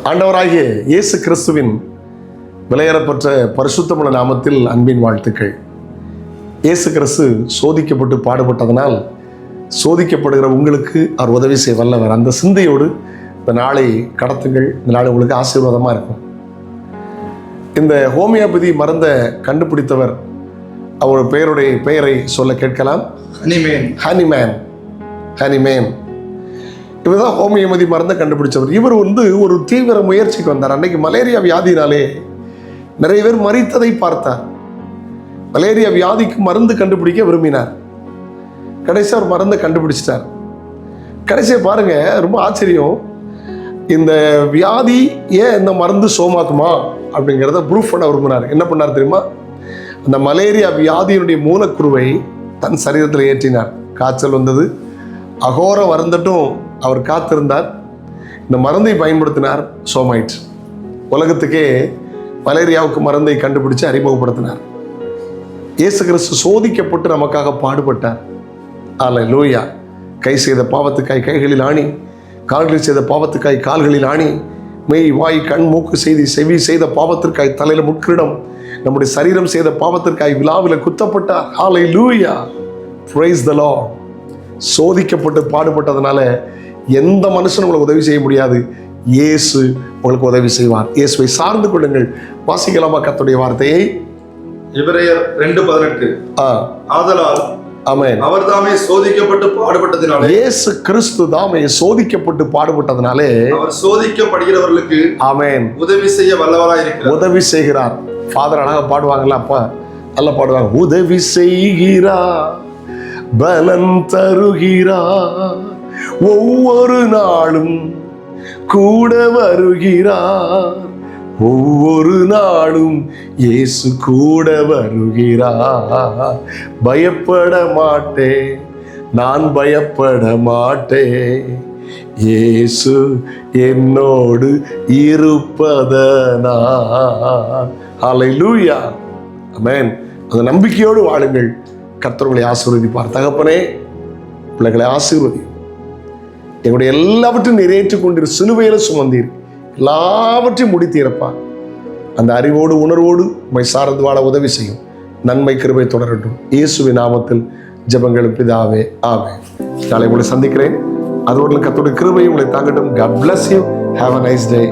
ஆண்டவராகிய இயேசு கிறிஸ்துவின் விலையேறப்பட்ட பரிசுத்தமுள்ள நாமத்தில் அன்பின் வாழ்த்துக்கள். இயேசு கிறிஸ்து சோதிக்கப்பட்டு பாடுபட்டதனால் சோதிக்கப்படுகிற உங்களுக்கு அவர் உதவி செய்ய வல்லவர். அந்த சிந்தையோடு இந்த நாளை கடத்துங்கள். இந்த நாள் உங்களுக்கு ஆசீர்வாதமாக இருக்கும். இந்த ஹோமியோபதி மருந்தை கண்டுபிடித்தவர் அவர் பெயரை சொல்ல கேட்கலாம். ஹனிமேன். இவர் தான் ஹோமியோபதி மருந்தை கண்டுபிடிச்சவர். இவர் ஒரு தீவிர முயற்சிக்கு வந்தார். அன்னைக்கு மலேரியா வியாதினாலே நிறைய பேர் மரித்ததை பார்த்தார். மலேரியா வியாதிக்கு மருந்து கண்டுபிடிக்க விரும்பினார். கடைசியாக ஒரு மருந்தை கண்டுபிடிச்சிட்டார். கடைசியாக பாருங்க, ரொம்ப ஆச்சரியம். இந்த வியாதி ஏன் இந்த மருந்து சோமாக்குமா அப்படிங்கிறத ப்ரூஃப் பண்ண விரும்பினார். என்ன பண்ணார் தெரியுமா? அந்த மலேரியா வியாதியினுடைய மூலக்குருவை தன் சரீரத்தில் ஏற்றினார். காய்ச்சல் வந்தது, அகோரம் வருந்தட்டும் அவர் காத்திருந்தார். இந்த மருந்தை பயன்படுத்தினார், சோமாயிற்று. உலகத்துக்கே மலேரியாவுக்கு மருந்தை கண்டுபிடிச்சு அறிமுகப்படுத்தினார். இயேசு கிறிஸ்து சோதிக்கப்பட்டு நமக்காக பாடுபட்டார். அல்லேலூயா. கை செய்த பாவத்துக்காய் கைகளில் ஆணி, கால்களில் செய்த பாவத்துக்காய் கால்களில் ஆணி, மெய் வாய் கண் மூக்கு செய்தி செவி செய்த பாவத்திற்காய் தலையில் முட்கிரீடம், நம்முடைய சரீரம் செய்த பாவத்திற்காய் விழாவில் குத்தப்பட்டார். அல்லேலூயா. Praise the Lord. சோதிக்கப்பட்டு பாடுபட்டதுனால எந்த மனுஷனும் உங்களுக்கு உதவி செய்ய முடியாது. இயேசு உங்களுக்கு உதவி செய்வார். இயேசுவை சார்ந்து கொள்ளுங்கள். வாசிக்கலாமா கர்த்தருடைய வார்த்தையை? எபிரேயர் 2:18. ஆதலால் ஆமென், அவர் தாமே சோதிக்கப்பட்டு பாடுபட்டதினாலே, இயேசு கிறிஸ்து தாமே சோதிக்கப்பட்டு பாடுபட்டதினாலே அவர் சோதிக்கப்படுகிறவர்களுக்கு ஆமென் உதவி செய்ய வல்லவராய் இருக்கிறார். உதவி செய்கிறார். ஃபாதர் அழகா பாடுவாங்கல்ல, அப்பா நல்லா பாடுவாங்க. உதவி செய்கிறார், பலன் தருகிறார், ஒவ்வொரு நாளும் கூட வருகிறார், ஒவ்வொரு நாளும் இயேசு கூட வருகிறார். பயப்பட மாட்டேன், நான் பயப்பட மாட்டேன், இயேசு என்னோடு இருப்பதனா. ஹல்லேலூயா. ஆமென். அந்த நம்பிக்கையோடு வாழுங்கள். கர்த்தர் உங்களை ஆசீர்வதிப்பார். தகப்பனே, பிள்ளைகளை ஆசீர்வதி. எங்களுடைய எல்லாவற்றையும் நிறைவேற்றிக் கொண்டிரு, சிலுவையில் சுமந்தீர், எல்லாவற்றையும் முடித்தீரப்பா. அந்த அறிவோடு உணர்வோடு உம்மை சார்ந்து வாழ உதவி செய்யும். நன்மை கிருபை தொடரட்டும். இயேசுவின் நாமத்தில் ஜெபங்கள் பிதாவே, ஆமென். நாளை உங்களை சந்திக்கிறேன். அதோடு கர்த்தருடைய கிருபை உங்களை தாங்கட்டும். God bless you. Have a nice day.